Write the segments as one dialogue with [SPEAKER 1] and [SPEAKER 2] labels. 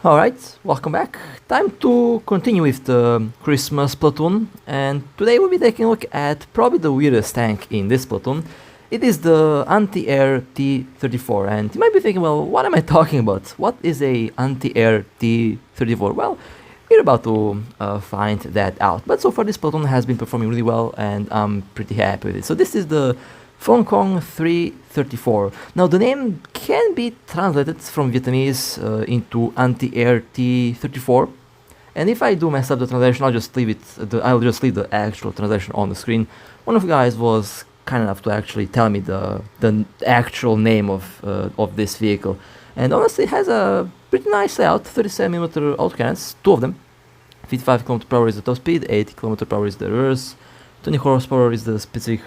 [SPEAKER 1] Alright, welcome back. Time to continue with the Christmas platoon, and today we'll be taking a look at probably the weirdest tank in this platoon. It is the anti-air T-34, and you might be thinking, well, what am I talking about? What is a anti-air T-34? Well, we're about to find that out, but so far this platoon has been performing really well, and I'm pretty happy with it. So this is the Phòng 334. Now the name can be translated from Vietnamese into anti-air T-34, and if I do mess up the translation, I'll just leave the actual translation on the screen. One of the guys was kind enough to actually tell me the actual name of this vehicle, and honestly, it has a pretty nice layout. 37mm autocannons, two of them. 55 km/h is the top speed, 80 km/h is the reverse, 20 horsepower is the specific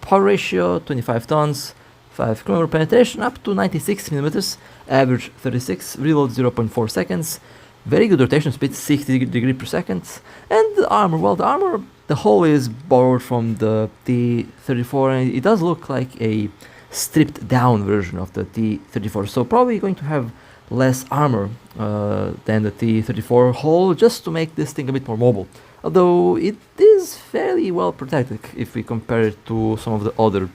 [SPEAKER 1] power ratio, 25 tons, 5 km penetration, up to 96 mm, average 36, reload 0.4 seconds, very good rotation speed, 60 degrees per second, and the armor, well, the whole is borrowed from the T-34, and it does look like a stripped down version of the T-34, so probably going to have less armor than the T-34 hull, just to make this thing a bit more mobile. Although it is fairly well protected if we compare it to some of the other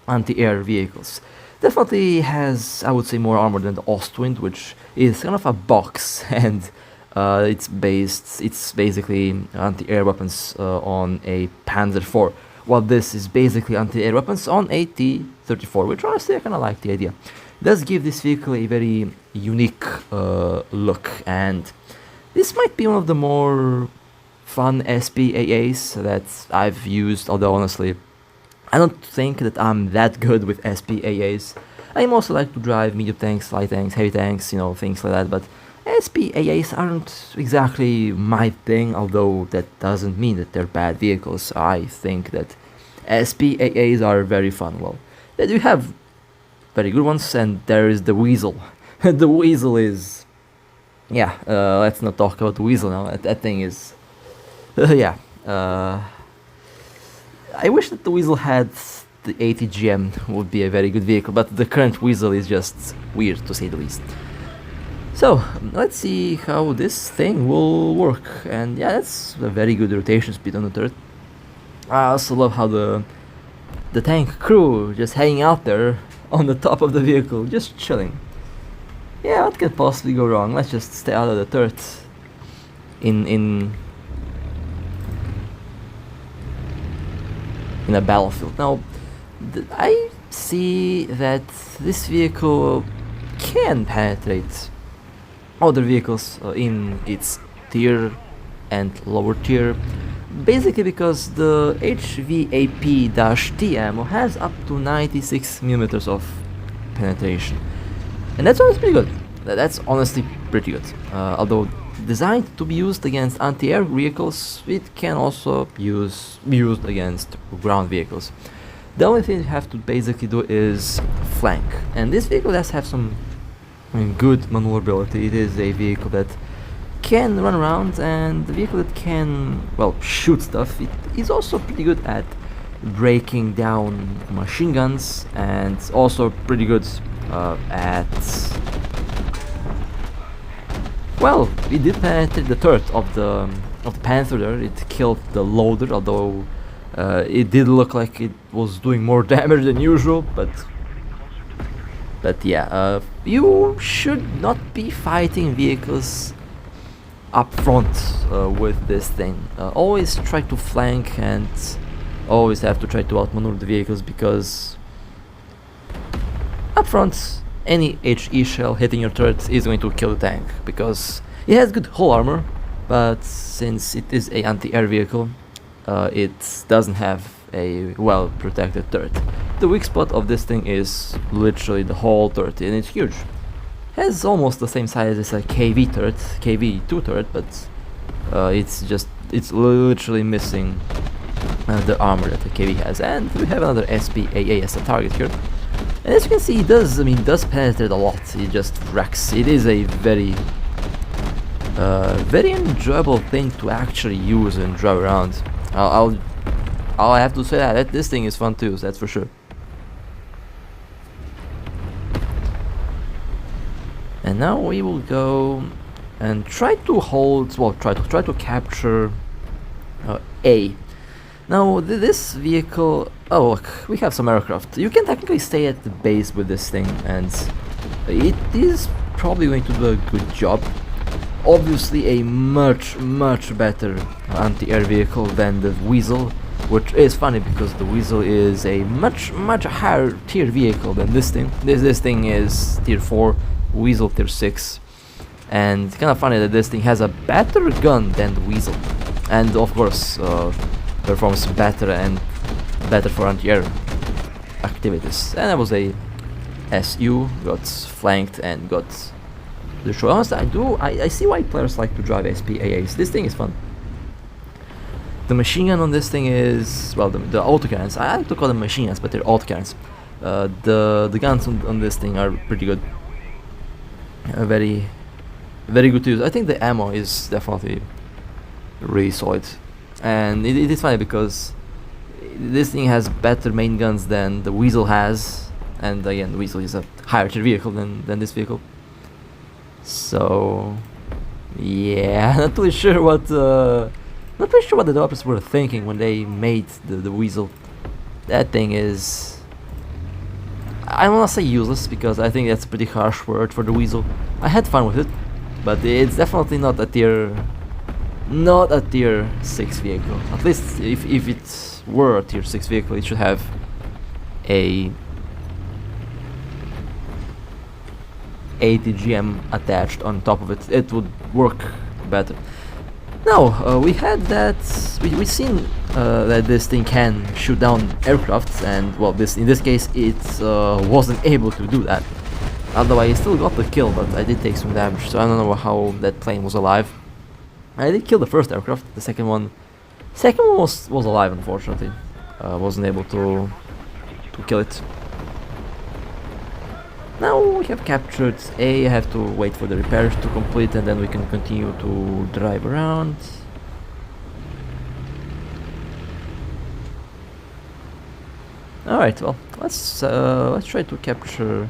[SPEAKER 1] anti-air vehicles. Definitely has, I would say, more armor than the Ostwind, which is kind of a box, and it's basically anti-air weapons on a Panzer IV, while this is basically anti-air weapons on a T-34, which honestly I kind of like the idea. It does give this vehicle a very unique look, and this might be one of the more fun SPAAs that I've used, although honestly I don't think that I'm that good with SPAAs. I mostly like to drive medium tanks, light tanks, heavy tanks, you know, things like that, but SPAAs aren't exactly my thing, although that doesn't mean that they're bad vehicles. I think that SPAAs are very fun. Well, they do have very good ones, and there is the Weasel. The Weasel is... yeah, let's not talk about the Weasel now. That thing is... I wish that the Weasel had the ATGM, would be a very good vehicle, but the current Weasel is just weird, to say the least. So, let's see how this thing will work, and yeah, that's a very good rotation speed on the turret. I also love how the tank crew just hanging out there on the top of the vehicle, just chilling. Yeah, what can possibly go wrong? Let's just stay out of the turret in a battlefield. Now, I see that this vehicle can penetrate other vehicles in its tier and lower tier, basically because the HVAP-T ammo has up to 96mm of penetration, and that's honestly pretty good. That's honestly pretty good. Although designed to be used against anti-air vehicles, it can also be used against ground vehicles. The only thing you have to basically do is flank, and this vehicle does have some good maneuverability. It is a vehicle that can run around, and the vehicle that can, well, shoot stuff. It is also pretty good at breaking down machine guns, and also pretty good at... well, it did penetrate the turret of the Panther there. It killed the loader, although it did look like it was doing more damage than usual, but yeah, you should not be fighting vehicles up front with this thing. Always try to flank, and always have to try to outmaneuver the vehicles, because up front any HE shell hitting your turret is going to kill the tank, because it has good hull armor, but since it is a anti-air vehicle, it doesn't have a well protected turret. The weak spot of this thing is literally the whole turret, and it's huge. Has almost the same size as a KV turret, KV2 turret, but it's literally missing the armor that the KV has. And we have another SPAA as a target here. And as you can see, it does penetrate a lot. It just wrecks. It is a very enjoyable thing to actually use and drive around. I'll have to say that this thing is fun to use, that's for sure. And now we will go and try to hold, well, try to capture A. Now this vehicle, oh look, we have some aircraft. You can technically stay at the base with this thing, and it is probably going to do a good job. Obviously a much better anti-air vehicle than the Weasel, which is funny because the Weasel is a much higher tier vehicle than this thing. This thing is tier 4, Weasel tier 6, and kind of funny that this thing has a better gun than the Weasel, and of course performs better and better for anti-air activities. And that was a SU, got flanked and got destroyed. Honestly, I see why players like to drive SPAAs. This thing is fun. The machine gun on this thing is, well, the autocannons. I like to call them machine guns, but they're autocannons. The guns on this thing are pretty good. Very good to use. I think the ammo is definitely really solid. And it is funny because this thing has better main guns than the Weasel has, and again the Weasel is a higher tier vehicle than this vehicle. So yeah, not really sure what the developers were thinking when they made the Weasel. That thing is, I don't want to say useless because I think that's a pretty harsh word for the Weasel. I had fun with it, but it's definitely not a tier 6 vehicle. At least if it were a tier 6 vehicle, it should have a ATGM attached on top of it. It would work better. Now we had that. We seen that this thing can shoot down aircrafts, and well, in this case it wasn't able to do that. Otherwise, I still got the kill, but I did take some damage. So I don't know how that plane was alive. I did kill the first aircraft. The second one was alive, unfortunately. Wasn't able to kill it. Now we have captured A. I have to wait for the repairs to complete, and then we can continue to drive around. All right. Well, let's try to capture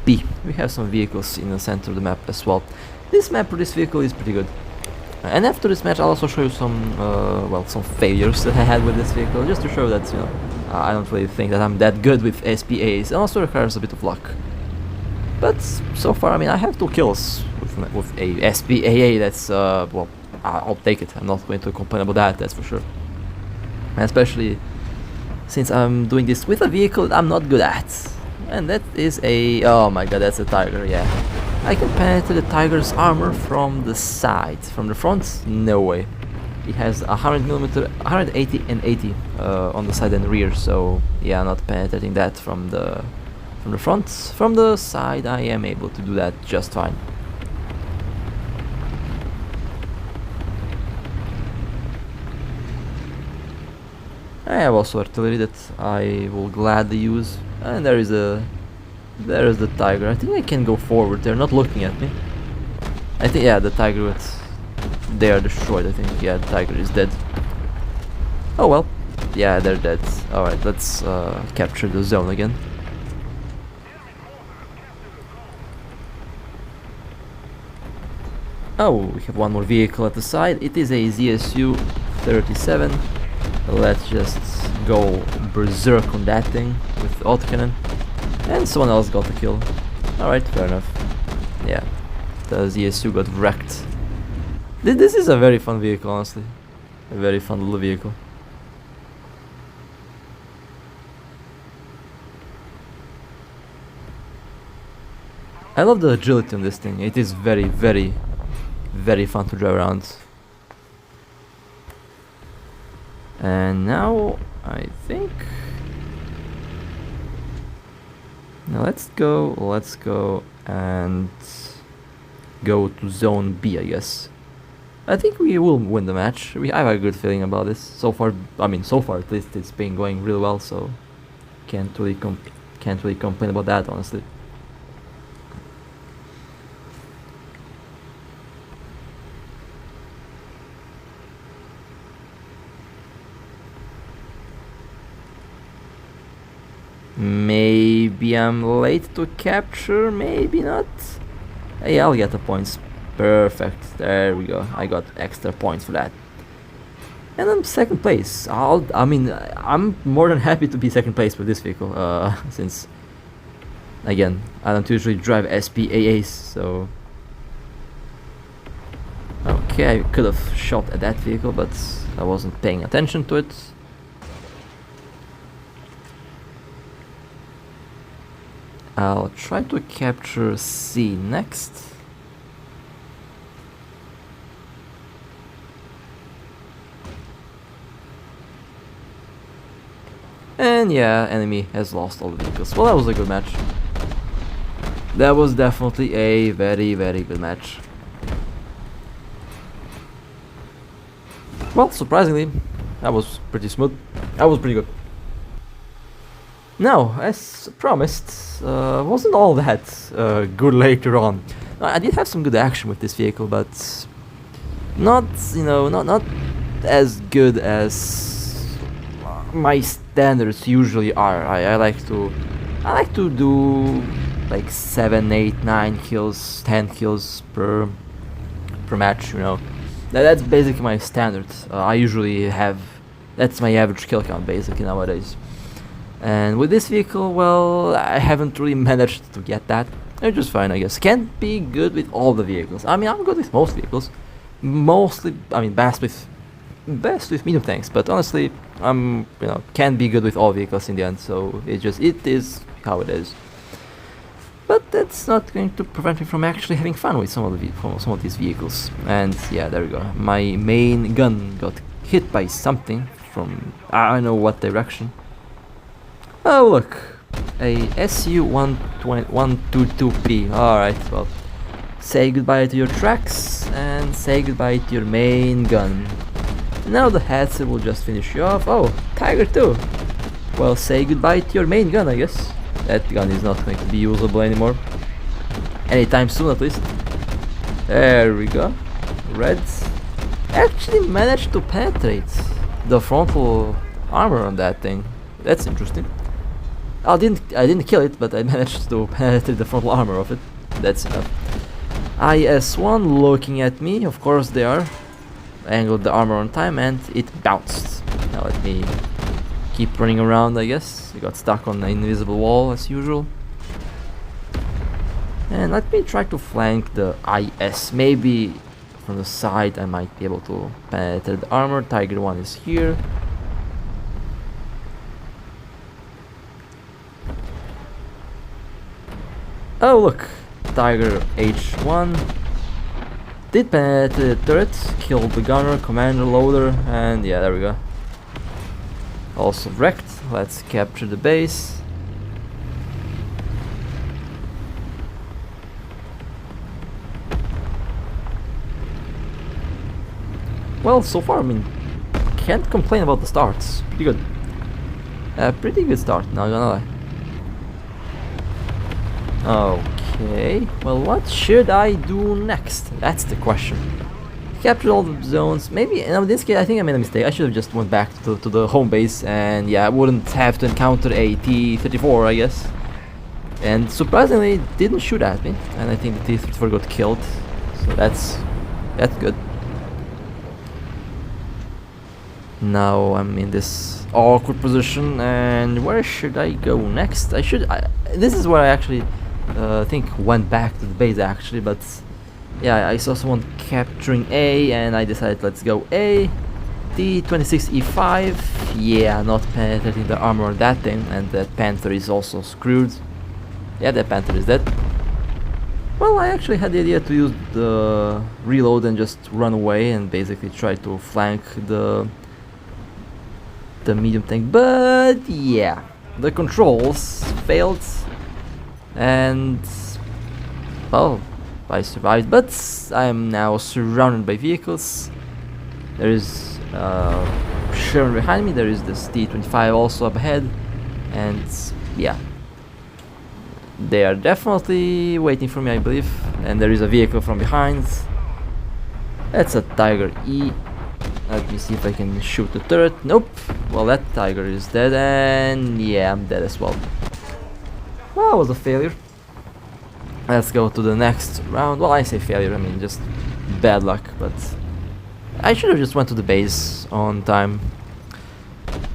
[SPEAKER 1] B. We have some vehicles in the center of the map as well. This map for this vehicle is pretty good. And after this match, I'll also show you some some failures that I had with this vehicle, just to show that, you know, I don't really think that I'm that good with SPAs. It also requires a bit of luck. But so far, I mean, I have 2 kills with a SPAA. That's well, I'll take it. I'm not going to complain about that. That's for sure. And especially since I'm doing this with a vehicle that I'm not good at, and that is a, oh my god, that's a Tiger. Yeah. I can penetrate the Tiger's armor from the side. From the front, no way. It has 100mm, 180 and 80 on the side and rear, so yeah, not penetrating that from the front. From the side, I am able to do that just fine. I have also artillery that I will gladly use, and there is the Tiger. I think I can go forward. They're not looking at me. I think, yeah, the Tiger, they are destroyed. I think, yeah, the Tiger is dead. Oh well, yeah, they're dead. All right, let's capture the zone again. Oh, we have one more vehicle at the side. It is a ZSU 37. Let's just go berserk on that thing with autocannon. And someone else got the kill. Alright, fair enough. Yeah, the ZSU got wrecked. This is a very fun vehicle, honestly. A very fun little vehicle. I love the agility on this thing. It is very fun to drive around. And now, I think... Now let's go and go to zone B, I guess. I think we will win the match. I have a good feeling about this. So far, I mean, so far at least it's been going really well, so can't really complain about that, honestly. maybe I'm late to capture, maybe not. Hey, I'll get the points. Perfect. There we go. I got extra points for that. And I'm second place. I mean, I'm more than happy to be second place with this vehicle, since, again, I don't usually drive SPAAs, so... Okay, I could have shot at that vehicle, but I wasn't paying attention to it. I'll try to capture C next. And yeah, enemy has lost all the vehicles. Well, that was a good match. That was definitely a very, very good match. Well, surprisingly, that was pretty smooth. That was pretty good. Now, as promised, wasn't all that good later on. I did have some good action with this vehicle, but not, you know, not as good as my standards usually are. I like to do like 7, 8, 9 kills, 10 kills per match, you know. That's basically my standard. I usually have, that's my average kill count basically nowadays. And with this vehicle, well, I haven't really managed to get that. It's just fine, I guess. Can't be good with all the vehicles. I mean, I'm good with most vehicles. Mostly, I mean, best with medium tanks. But honestly, I'm, you know, can't be good with all vehicles in the end. So it is how it is. But that's not going to prevent me from actually having fun with some of these vehicles. And yeah, there we go. My main gun got hit by something from I don't know what direction. Oh look, a SU-122P. Alright, well, say goodbye to your tracks and say goodbye to your main gun. Now the Hatzer will just finish you off. Oh, Tiger 2. Well, say goodbye to your main gun, I guess. That gun is not going to be usable anymore. Anytime soon, at least. There we go. Reds actually managed to penetrate the frontal armor on that thing. That's interesting. I didn't kill it, but I managed to penetrate the frontal armor of it. That's enough. IS-1 looking at me. Of course they are. I angled the armor on time and it bounced. Now let me keep running around, I guess. I got stuck on the invisible wall as usual. And let me try to flank the IS. Maybe from the side I might be able to penetrate the armor. Tiger 1 is here. Oh look, Tiger H1 did penetrate the turret, killed the gunner, commander, loader, and yeah, there we go. Also wrecked. Let's capture the base. Well, so far, I mean, can't complain about the starts. Pretty good. Pretty good start, not gonna lie. Okay, well, what should I do next? That's the question. Captured all the zones. Maybe in this case, I think I made a mistake. I should have just went back to the home base, and yeah, I wouldn't have to encounter a T-34, I guess. And surprisingly, it didn't shoot at me, and I think the T-34 got killed. So that's good. Now I'm in this awkward position, and where should I go next? This is where I actually think went back to the base actually, but yeah, I saw someone capturing A and I decided let's go A. T-26E5, yeah, not penetrating the armor on that thing, and that Panther is also screwed. Yeah, that Panther is dead. Well, I actually had the idea to use the reload and just run away and basically try to flank the medium tank, but yeah, the controls failed, and well, I survived, but I am now surrounded by vehicles. There is Sherman behind me, there is this T-25 also up ahead, and yeah, they are definitely waiting for me, I believe, and there is a vehicle from behind. That's a Tiger E. Let me see if I can shoot the turret. Nope. Well, that Tiger is dead, and yeah, I'm dead as well. Well, it was a failure. Let's go to the next round. Well, I say failure, I mean just bad luck, but I should have just went to the base on time.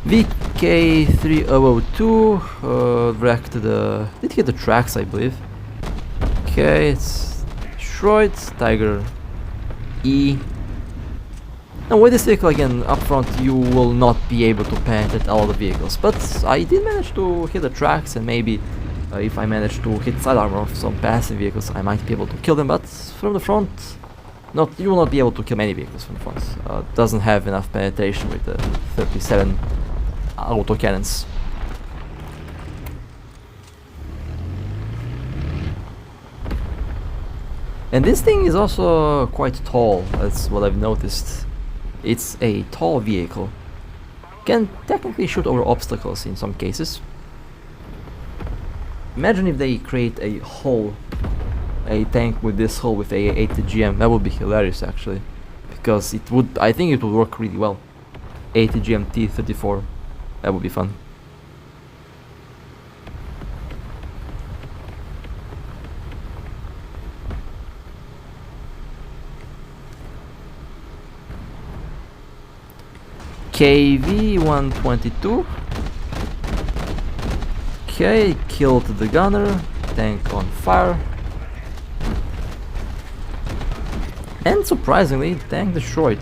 [SPEAKER 1] VK3002 wrecked the... did hit the tracks, I believe. Okay, it's destroyed. Tiger E. Now with this vehicle again, up front you will not be able to penetrate all the vehicles, but I did manage to hit the tracks, and maybe if I manage to hit side armor of some passing vehicles I might be able to kill them, but from the front you will not be able to kill many vehicles from the front. Doesn't have enough penetration with the 37 auto cannons. And this thing is also quite tall, that's what I've noticed. It's a tall vehicle. Can technically shoot over obstacles in some cases. Imagine if they create a hull, a tank with this hull with a 80 GM. That would be hilarious actually, because it would, I think it would work really well. 80 GM T-34, that would be fun. KV-122. Okay, killed the gunner, tank on fire. And surprisingly, tank destroyed.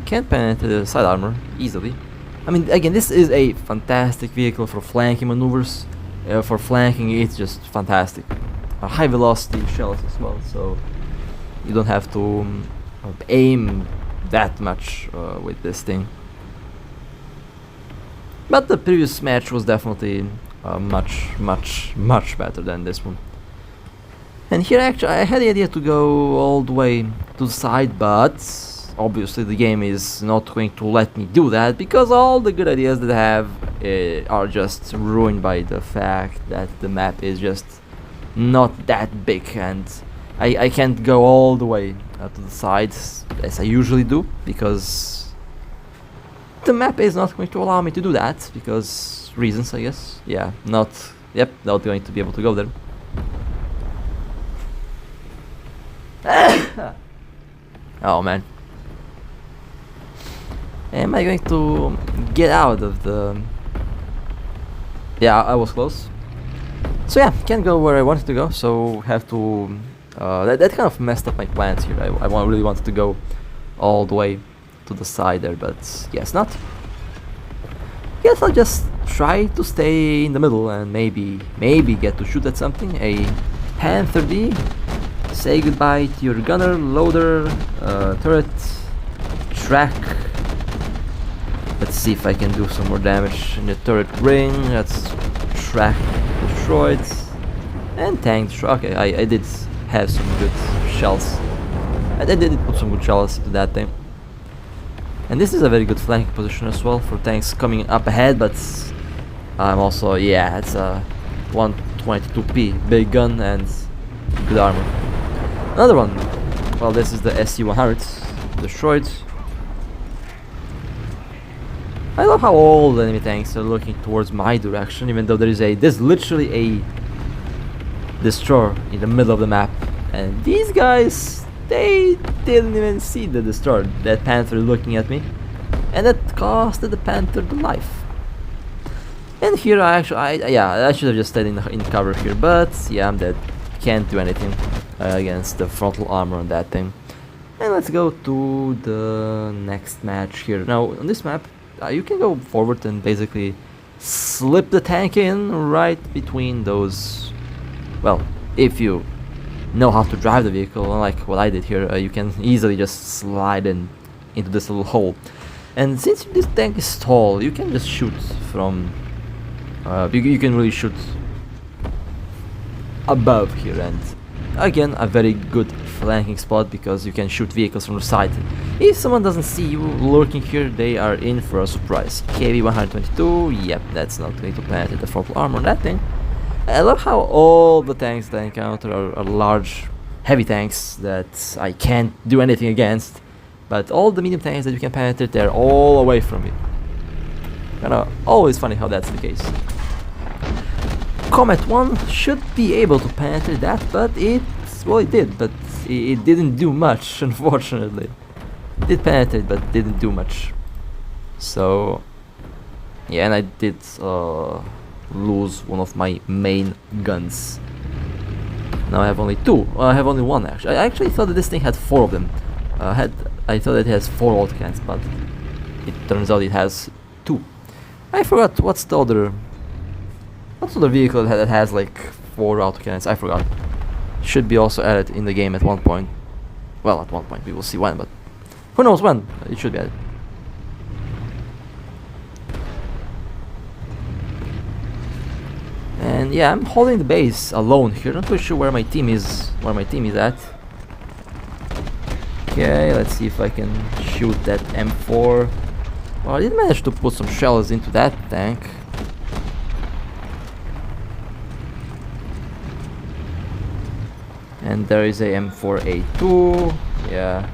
[SPEAKER 1] Can't penetrate the side armor easily. I mean, again, this is a fantastic vehicle for flanking maneuvers. For flanking, it's just fantastic. High velocity shells as well, so you don't have to aim that much with this thing. But the previous match was definitely much better than this one. And here actually I had the idea to go all the way to the side, but obviously the game is not going to let me do that, because all the good ideas that I have are just ruined by the fact that the map is just not that big, and I can't go all the way to the sides as I usually do, because the map is not going to allow me to do that, because reasons, I guess. Yeah, not going to be able to go there. Oh man. Am I going to get out of the... Yeah, I was close. So yeah, can't go where I wanted to go, so have to... that kind of messed up my plans here. I really wanted to go all the way to the side there, but guess not. Guess I'll just try to stay in the middle and maybe get to shoot at something. A Panther D. Say goodbye to your gunner, loader, turret, track. Let's see if I can do some more damage in the turret ring. That's track destroyed. And tank destroyed. Okay, I did have some good shells. I did put some good shells into that thing. And this is a very good flanking position as well for tanks coming up ahead, but I'm also, yeah, it's a 122p, big gun and good armor. Another one, well, this is the SC-100, destroyed. I love how all the enemy tanks are looking towards my direction, even though there's literally a destroyer in the middle of the map, and these guys, they didn't even see the destroyer, that Panther looking at me, and that costed the Panther the life. And here I should have just stayed in cover here, but yeah, I'm dead. Can't do anything against the frontal armor on that thing. And let's go to the next match here. Now on this map, you can go forward and basically slip the tank in right between those. Well, if you know how to drive the vehicle, unlike what I did here, you can easily just slide into this little hole. And since this tank is tall, you can just shoot from... you can really shoot above here, and again a very good flanking spot because you can shoot vehicles from the side. If someone doesn't see you lurking here, they are in for a surprise. KV-122, yep, that's not going to penetrate the frontal armor on that thing. I love how all the tanks that I encounter are large, heavy tanks that I can't do anything against, but all the medium tanks that you can penetrate, they're all away from me. Kinda always funny how that's the case. Comet 1 should be able to penetrate that, but it did, but it didn't do much, unfortunately. It did penetrate, but didn't do much. So, yeah, and I did lose one of my main guns. Now I have only two. Well, I have only one actually. I actually thought that this thing had 4 of them. I thought it has 4 autocannons, but it turns out it has 2. I forgot what's the other vehicle that has like 4 autocannons. I forgot. Should be also added in the game at one point. Well, at one point we will see when, but who knows when? It should be added. And yeah, I'm holding the base alone here. Not too sure where my team is. At. Okay, let's see if I can shoot that M4. Well, I did manage to put some shells into that tank. And there is a M4A2. Yeah,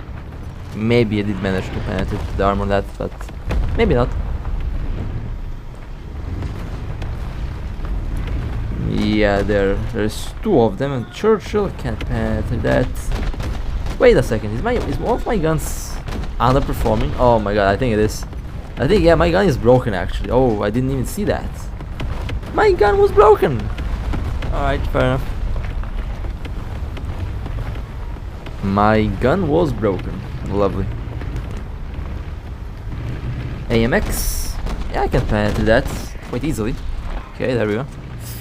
[SPEAKER 1] maybe I did manage to penetrate the armor on that, but maybe not. Yeah, there's 2 of them, and Churchill can't penetrate that. Wait a second, is one of my guns underperforming? Oh my god, I think it is. I think, yeah, my gun is broken actually. Oh, I didn't even see that. My gun was broken. Alright, fair enough. My gun was broken. Lovely. AMX. Yeah, I can penetrate that quite easily. Okay, there we go.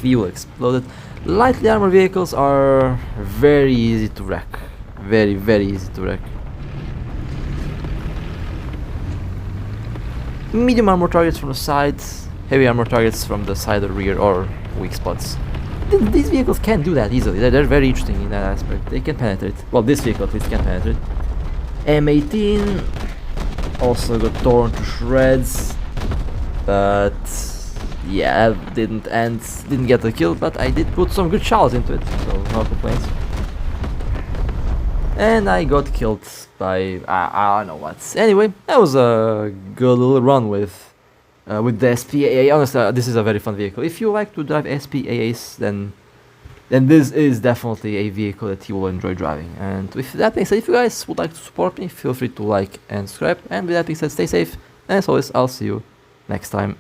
[SPEAKER 1] Fuel exploded. Lightly armored vehicles are very easy to wreck. Very, very easy to wreck. Medium armor targets from the side, heavy armor targets from the side or rear or weak spots. These vehicles can do that easily. They're very interesting in that aspect. They can penetrate. Well, this vehicle at least can penetrate. M18 also got torn to shreds, but yeah, didn't get the kill. But I did put some good shells into it, so no complaints. And I got killed by I don't know what. Anyway, that was a good little run with the SPAA. Honestly, this is a very fun vehicle. If you like to drive SPAAs, then this is definitely a vehicle that you will enjoy driving. And with that being said, if you guys would like to support me, feel free to like and subscribe. And with that being said, stay safe. And as always, I'll see you next time.